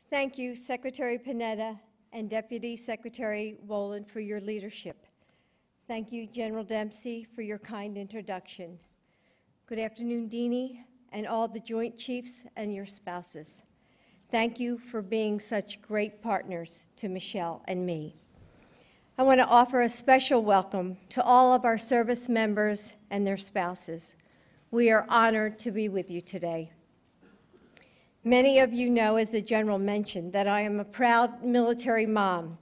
Thank you, Secretary Panetta and Deputy Secretary Wolin, for your leadership. Thank you, General Dempsey, for your kind introduction. Good afternoon, Deanie, and all the Joint Chiefs and your spouses. Thank you for being such great partners to Michelle and me. I want to offer a special welcome to all of our service members and their spouses. We are honored to be with you today. Many of you know, as the General mentioned, that I am a proud military mom.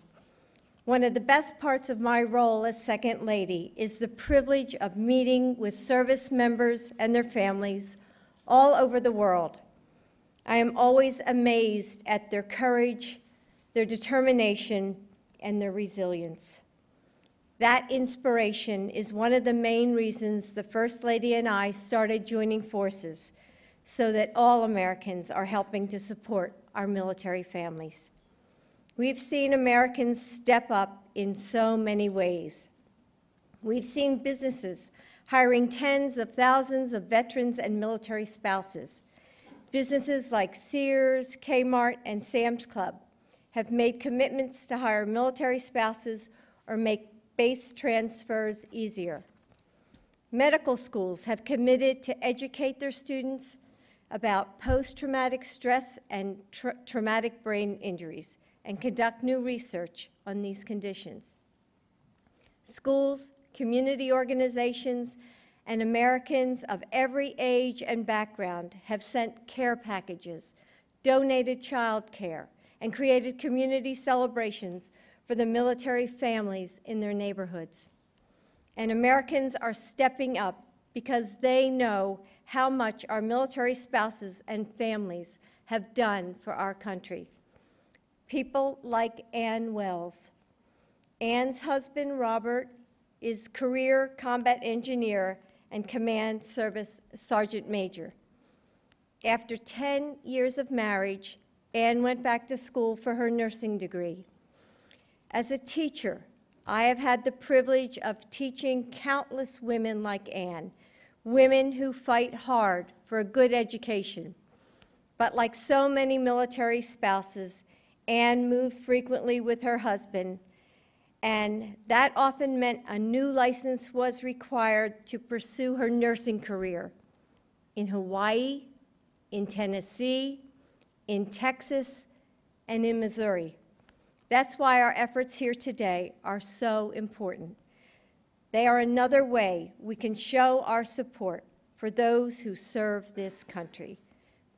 One of the best parts of my role as Second Lady is the privilege of meeting with service members and their families all over the world. I am always amazed at their courage, their determination, and their resilience. That inspiration is one of the main reasons the First Lady and I started joining forces, so that all Americans are helping to support our military families. We've seen Americans step up in so many ways. We've seen businesses hiring tens of thousands of veterans and military spouses. Businesses like Sears, Kmart, and Sam's Club have made commitments to hire military spouses or make base transfers easier. Medical schools have committed to educate their students about post-traumatic stress and traumatic brain injuries and conduct new research on these conditions. Schools, community organizations, and Americans of every age and background have sent care packages, donated child care, and created community celebrations for the military families in their neighborhoods. And Americans are stepping up because they know how much our military spouses and families have done for our country. People like Ann Wells. Ann's husband, Robert, is career combat engineer and command service sergeant major. After 10 years of marriage, Ann went back to school for her nursing degree. As a teacher, I have had the privilege of teaching countless women like Ann, women who fight hard for a good education. But like so many military spouses, Ann moved frequently with her husband, and that often meant a new license was required to pursue her nursing career in Hawaii, in Tennessee, in Texas, and in Missouri. That's why our efforts here today are so important. They are another way we can show our support for those who serve this country.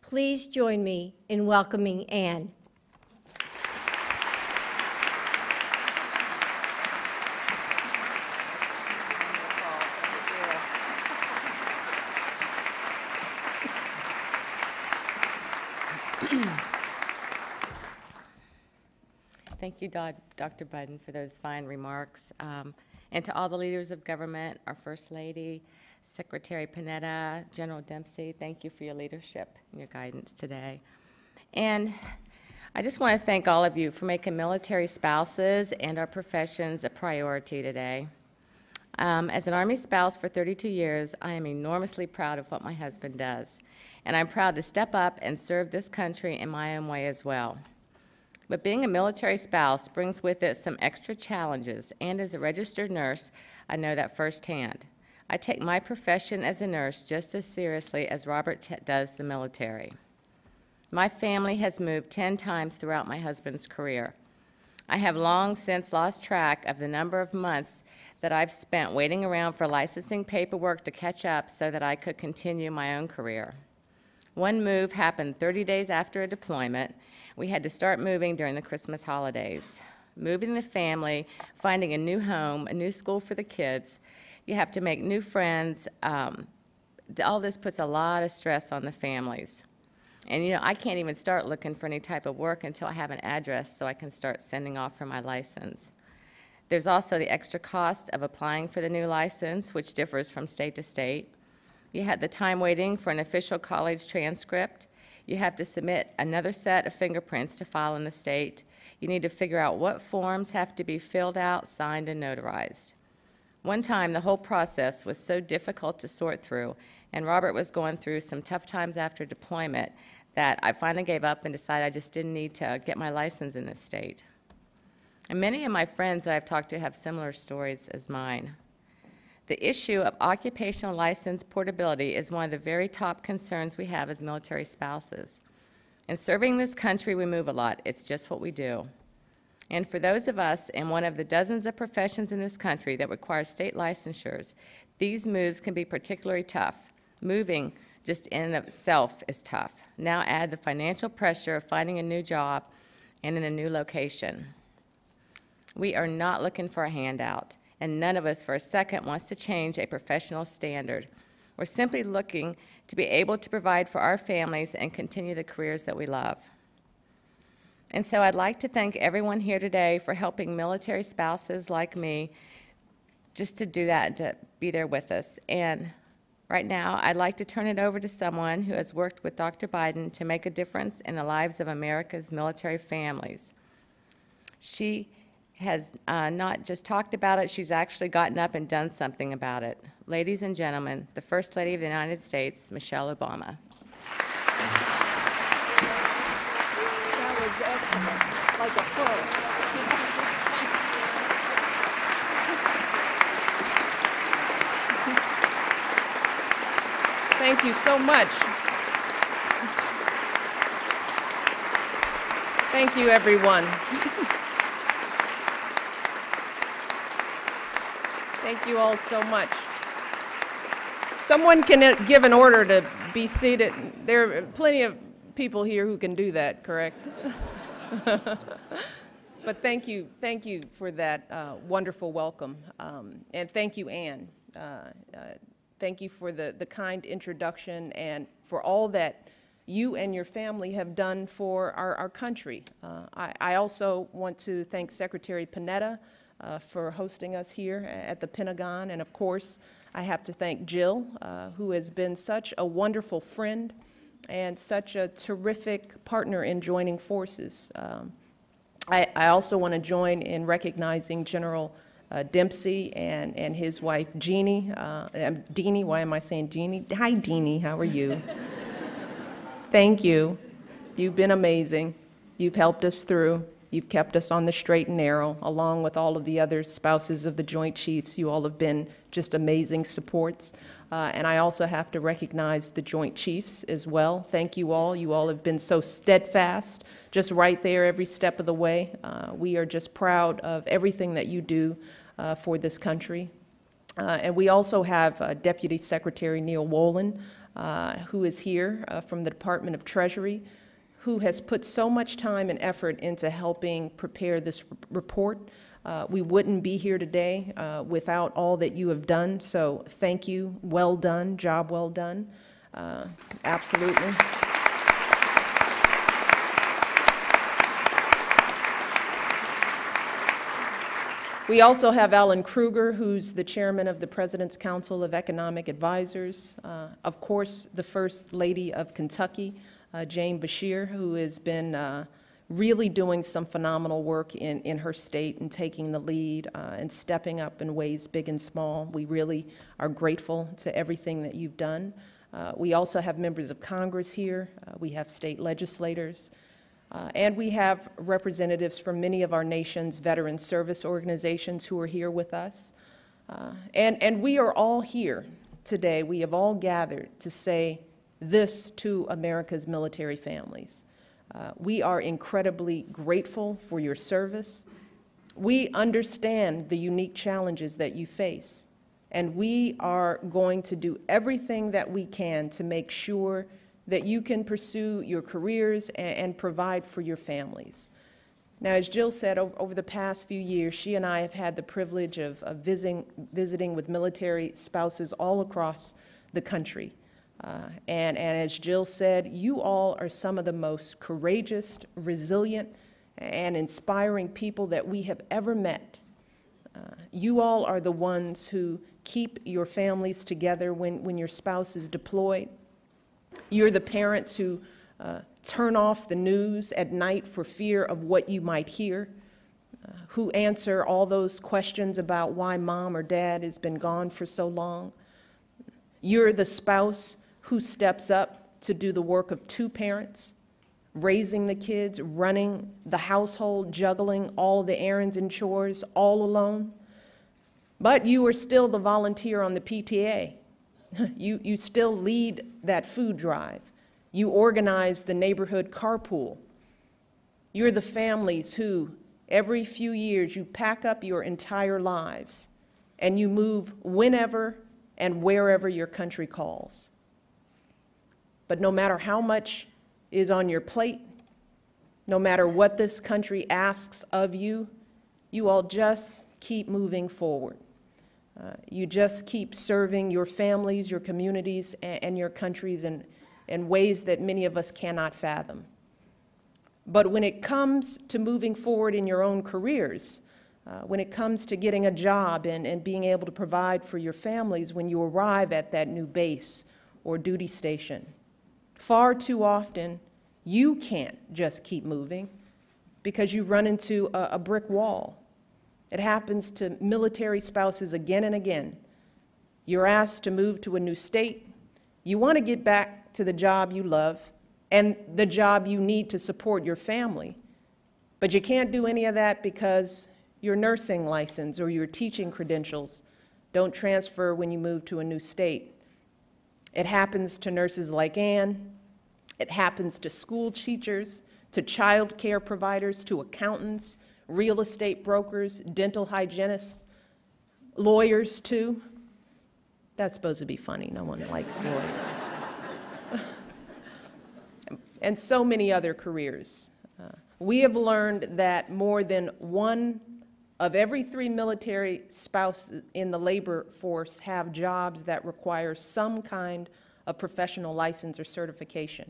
Please join me in welcoming Ann. Thank you, Dr. Budden, for those fine remarks. And to all the leaders of government, our First Lady, Secretary Panetta, General Dempsey, thank you for your leadership and your guidance today. And I just want to thank all of you for making military spouses and our professions a priority today. As an Army spouse for 32 years, I am enormously proud of what my husband does. And I'm proud to step up and serve this country in my own way as well. But being a military spouse brings with it some extra challenges, and as a registered nurse, I know that firsthand. I take my profession as a nurse just as seriously as Robert does the military. My family has moved 10 times throughout my husband's career. I have long since lost track of the number of months that I've spent waiting around for licensing paperwork to catch up so that I could continue my own career. One move happened 30 days after a deployment. We had to start moving during the Christmas holidays. Moving the family, finding a new home, a new school for the kids. You have to make new friends. All this puts a lot of stress on the families. And you know, I can't even start looking for any type of work until I have an address so I can start sending off for my license. There's also the extra cost of applying for the new license, which differs from state to state. You had the time waiting for an official college transcript. You have to submit another set of fingerprints to file in the state. You need to figure out what forms have to be filled out, signed, and notarized. One time, the whole process was so difficult to sort through, and Robert was going through some tough times after deployment, that I finally gave up and decided I just didn't need to get my license in this state. And many of my friends that I've talked to have similar stories as mine. The issue of occupational license portability is one of the very top concerns we have as military spouses. In serving this country, we move a lot. It's just what we do. And for those of us in one of the dozens of professions in this country that require state licensures, these moves can be particularly tough. Moving just in and of itself is tough. Now add the financial pressure of finding a new job and in a new location. We are not looking for a handout, and none of us for a second wants to change a professional standard. We're simply looking to be able to provide for our families and continue the careers that we love. And so I'd like to thank everyone here today for helping military spouses like me just to do that and to be there with us. And right now, I'd like to turn it over to someone who has worked with Dr. Biden to make a difference in the lives of America's military families. She has not just talked about it, she's actually gotten up and done something about it. Ladies and gentlemen, the First Lady of the United States, Michelle Obama. That was excellent, like a pro. Thank you so much. Thank you, everyone. Thank you all so much. Someone can give an order to be seated. There are plenty of people here who can do that, correct? But thank you for that wonderful welcome. And thank you, Anne. Thank you for the kind introduction and for all that you and your family have done for our country. I also want to thank Secretary Panetta for hosting us here at the Pentagon. And of course, I have to thank Jill, who has been such a wonderful friend and such a terrific partner in joining forces. I also want to join in recognizing General Dempsey and his wife, Jeannie. Deanie, why am I saying Jeannie? Hi, Deanie, how are you? Thank you. You've been amazing. You've helped us through. You've kept us on the straight and narrow, along with all of the other spouses of the Joint Chiefs. You all have been just amazing supports. And I also have to recognize the Joint Chiefs as well. Thank you all. You all have been so steadfast, just right there every step of the way. We are just proud of everything that you do for this country. And we also have Deputy Secretary Neil Wolin, who is here from the Department of Treasury, who has put so much time and effort into helping prepare this report. We wouldn't be here today without all that you have done, so thank you. Well done, job well done. Absolutely. We also have Alan Kruger, who's the chairman of the President's Council of Economic Advisors. Of course, the First Lady of Kentucky, Jane Bashir, who has been really doing some phenomenal work in her state and taking the lead and stepping up in ways big and small. We really are grateful to everything that you've done. We also have members of Congress here. We have state legislators. And we have representatives from many of our nation's veteran service organizations who are here with us. And we are all here today. We have all gathered to say this to America's military families. We are incredibly grateful for your service. We understand the unique challenges that you face, and we are going to do everything that we can to make sure that you can pursue your careers and provide for your families. Now, as Jill said, over the past few years, she and I have had the privilege of visiting with military spouses all across the country. And as Jill said, you all are some of the most courageous, resilient, and inspiring people that we have ever met. You all are the ones who keep your families together when your spouse is deployed. You're the parents who turn off the news at night for fear of what you might hear, who answer all those questions about why mom or dad has been gone for so long. You're the spouse who steps up to do the work of two parents, raising the kids, running the household, juggling all of the errands and chores all alone. But you are still the volunteer on the PTA. You still lead that food drive. You organize the neighborhood carpool. You're the families who, every few years, you pack up your entire lives and you move whenever and wherever your country calls. But no matter how much is on your plate, no matter what this country asks of you, you all just keep moving forward. You just keep serving your families, your communities, and your countries in ways that many of us cannot fathom. But when it comes to moving forward in your own careers, when it comes to getting a job and being able to provide for your families when you arrive at that new base or duty station, far too often you can't just keep moving because you run into a brick wall. It happens to military spouses again and again. You're asked to move to a new state. You want to get back to the job you love and the job you need to support your family. But you can't do any of that because your nursing license or your teaching credentials don't transfer when you move to a new state. It happens to nurses like Ann. It happens to school teachers, to child care providers, to accountants, real estate brokers, dental hygienists, lawyers too. That's supposed to be funny. No one likes lawyers. And so many other careers. We have learned that more than 1 of every 3 military spouses in the labor force have jobs that require some kind of professional license or certification.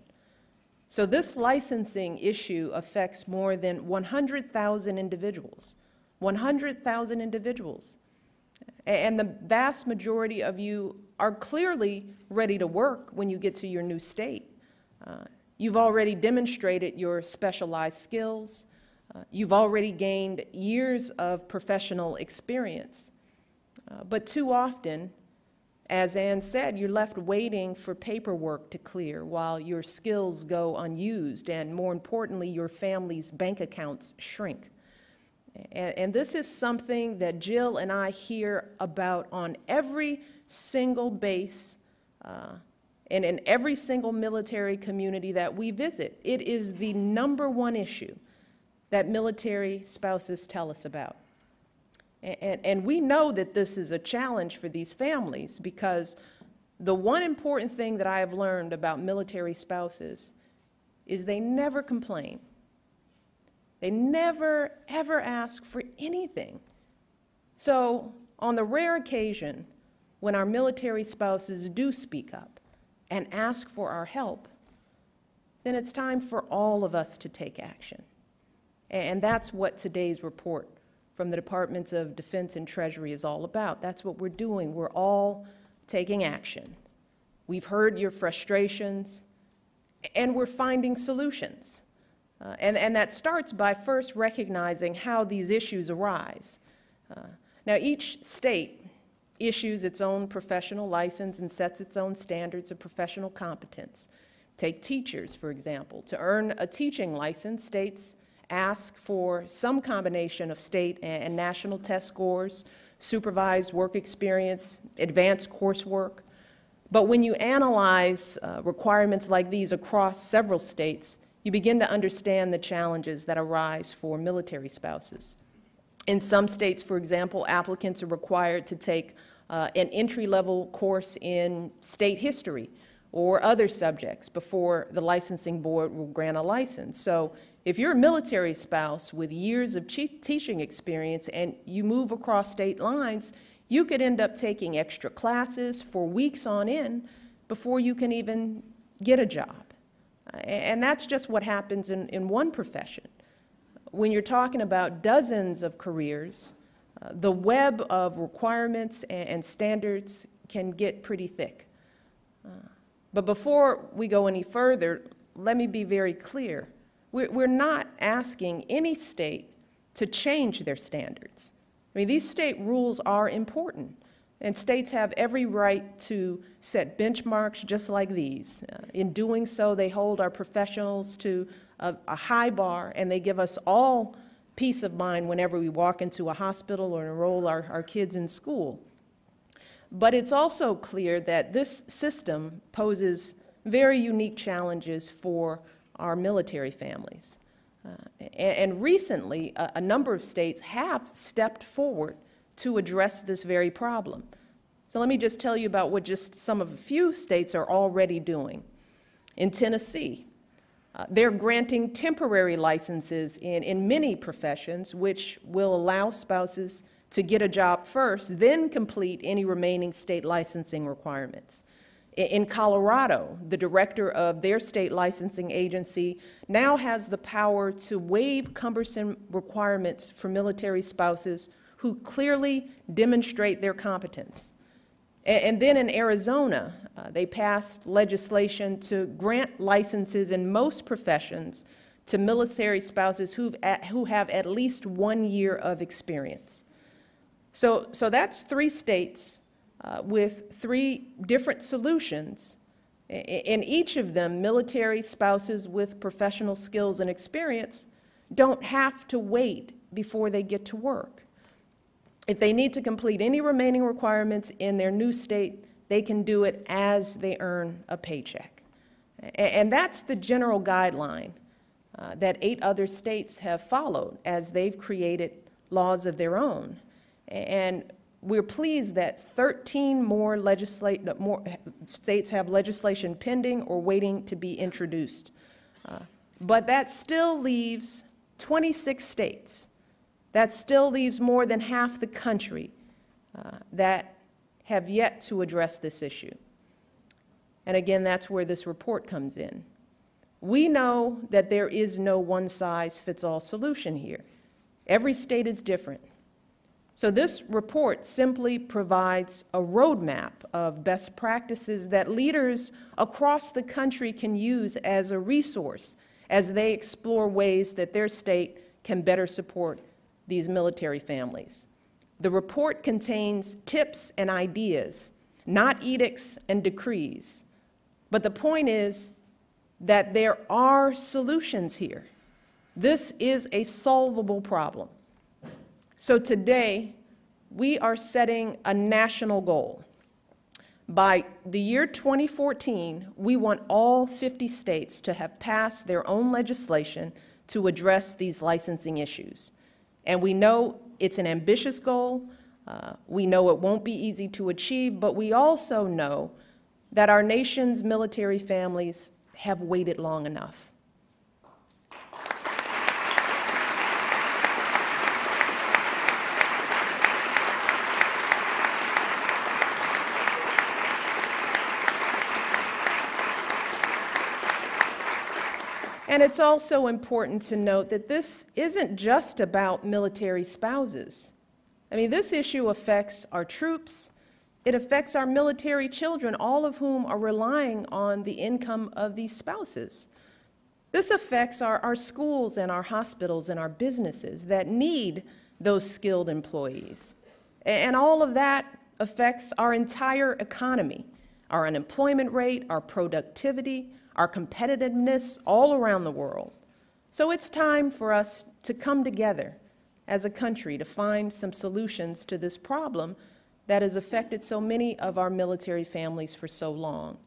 So this licensing issue affects more than 100,000 individuals. 100,000 individuals. And the vast majority of you are clearly ready to work when you get to your new state. You've already demonstrated your specialized skills. You've already gained years of professional experience. But too often, as Ann said, you're left waiting for paperwork to clear while your skills go unused and, more importantly, your family's bank accounts shrink. And this is something that Jill and I hear about on every single base and in every single military community that we visit. It is the #1 issue that military spouses tell us about. And we know that this is a challenge for these families because the one important thing that I have learned about military spouses is they never complain. They never, ever ask for anything. So on the rare occasion when our military spouses do speak up and ask for our help, then it's time for all of us to take action. And that's what today's report from the Departments of Defense and Treasury is all about. That's what we're doing. We're all taking action. We've heard your frustrations, and we're finding solutions. And that starts by first recognizing how these issues arise. Now, each state issues its own professional license and sets its own standards of professional competence. Take teachers, for example. To earn a teaching license, states ask for some combination of state and national test scores, supervised work experience, advanced coursework. But when you analyze requirements like these across several states, you begin to understand the challenges that arise for military spouses. In some states, for example, applicants are required to take an entry-level course in state history or other subjects before the licensing board will grant a license. So if you're a military spouse with years of teaching experience and you move across state lines, you could end up taking extra classes for weeks on end before you can even get a job. And that's just what happens in one profession. When you're talking about dozens of careers, the web of requirements and standards can get pretty thick. But before we go any further, let me be very clear. We're not asking any state to change their standards. I mean, these state rules are important. And states have every right to set benchmarks just like these. In doing so, they hold our professionals to a high bar, and they give us all peace of mind whenever we walk into a hospital or enroll our kids in school. But it's also clear that this system poses very unique challenges for our military families. And recently, a number of states have stepped forward to address this very problem. So let me just tell you about what just some of a few states are already doing. In Tennessee, they're granting temporary licenses in many professions, which will allow spouses to get a job first, then complete any remaining state licensing requirements. In Colorado, the director of their state licensing agency now has the power to waive cumbersome requirements for military spouses who clearly demonstrate their competence. And then in Arizona, they passed legislation to grant licenses in most professions to military spouses who have at least 1 year of experience. So that's 3 states with 3 different solutions. In each of them, military spouses with professional skills and experience don't have to wait before they get to work. If they need to complete any remaining requirements in their new state, they can do it as they earn a paycheck. And that's the general guideline that 8 other states have followed as they've created laws of their own. And we're pleased that 13 more states have legislation pending or waiting to be introduced. But that still leaves 26 states. That still leaves more than half the country that have yet to address this issue. And again, that's where this report comes in. We know that there is no one-size-fits-all solution here. Every state is different. So this report simply provides a roadmap of best practices that leaders across the country can use as a resource as they explore ways that their state can better support these military families. The report contains tips and ideas, not edicts and decrees. But the point is that there are solutions here. This is a solvable problem. So today, we are setting a national goal. By the year 2014, we want all 50 states to have passed their own legislation to address these licensing issues. And we know it's an ambitious goal. We know it won't be easy to achieve, but we also know that our nation's military families have waited long enough. And it's also important to note that this isn't just about military spouses. I mean, this issue affects our troops. It affects our military children, all of whom are relying on the income of these spouses. This affects our schools and our hospitals and our businesses that need those skilled employees. And all of that affects our entire economy, our unemployment rate, our productivity, our competitiveness all around the world. So it's time for us to come together as a country to find some solutions to this problem that has affected so many of our military families for so long.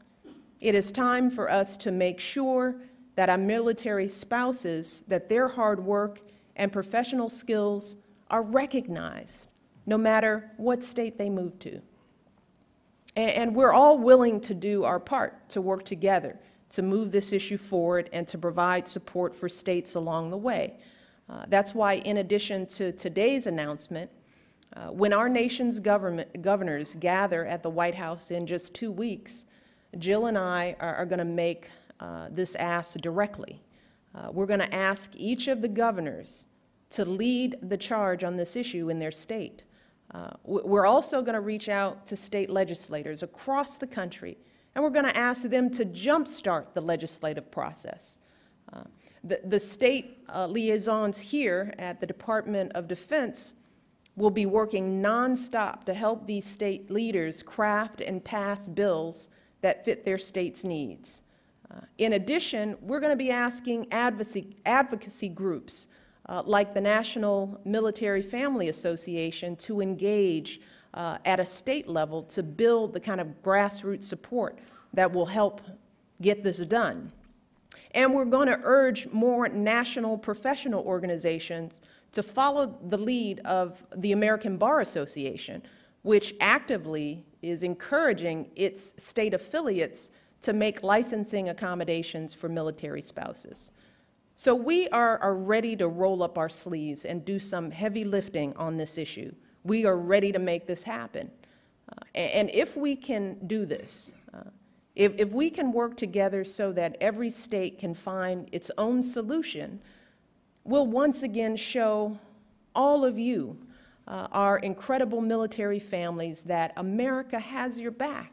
It is time for us to make sure that our military spouses, that their hard work and professional skills are recognized, no matter what state they move to. And we're all willing to do our part to work together to move this issue forward and to provide support for states along the way. That's why, in addition to today's announcement, when our nation's governors gather at the White House in just 2 weeks, Jill and I are going to make this ask directly. We're going to ask each of the governors to lead the charge on this issue in their state. We're also going to reach out to state legislators across the country, and we're going to ask them to jumpstart the legislative process. The state liaisons here at the Department of Defense will be working nonstop to help these state leaders craft and pass bills that fit their state's needs. In addition, we're going to be asking advocacy groups like the National Military Family Association to engage at a state level to build the kind of grassroots support that will help get this done. And we're going to urge more national professional organizations to follow the lead of the American Bar Association, which actively is encouraging its state affiliates to make licensing accommodations for military spouses. So we are ready to roll up our sleeves and do some heavy lifting on this issue. We are ready to make this happen. And if we can do this, if we can work together so that every state can find its own solution, we'll once again show all of you, our incredible military families, that America has your back.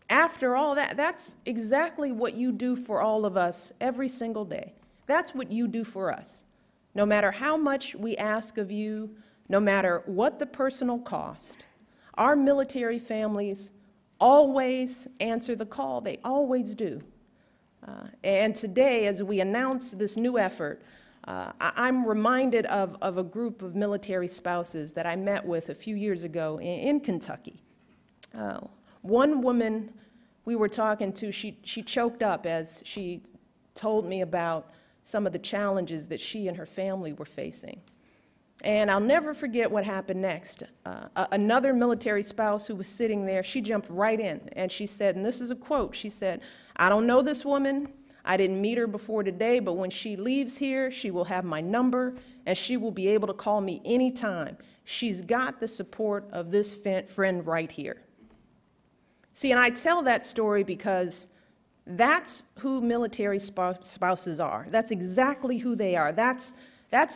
After all, that's exactly what you do for all of us every single day. That's what you do for us. No matter how much we ask of you, no matter what the personal cost, our military families always answer the call. They always do. And today, as we announce this new effort, I'm reminded of a group of military spouses that I met with a few years ago in Kentucky. One woman we were talking to, she choked up as she told me about some of the challenges that she and her family were facing. And I'll never forget what happened next. Another military spouse who was sitting there, she jumped right in and she said, and this is a quote, she said, "I don't know this woman. I didn't meet her before today, but when she leaves here, she will have my number and she will be able to call me anytime. She's got the support of this friend right here." See, and I tell that story because that's who military spouses are. That's exactly who they are. That's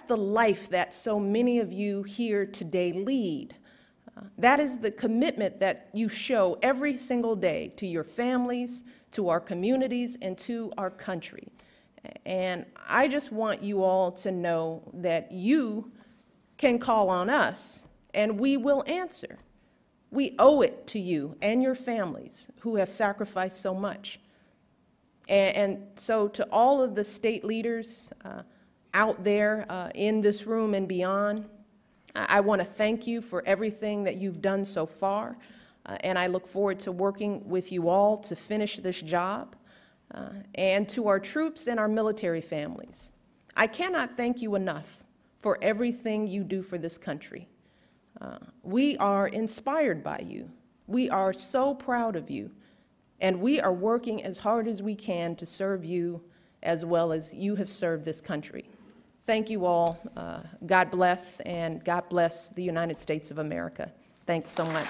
the life that so many of you here today lead. That is the commitment that you show every single day to your families, to our communities, and to our country. And I just want you all to know that you can call on us, and we will answer. We owe it to you and your families who have sacrificed so much. And so to all of the state leaders out there in this room and beyond, I want to thank you for everything that you've done so far, and I look forward to working with you all to finish this job. And to our troops and our military families, I cannot thank you enough for everything you do for this country. We are inspired by you. We are so proud of you, and we are working as hard as we can to serve you as well as you have served this country. Thank you all. God bless, and God bless the United States of America. Thanks so much.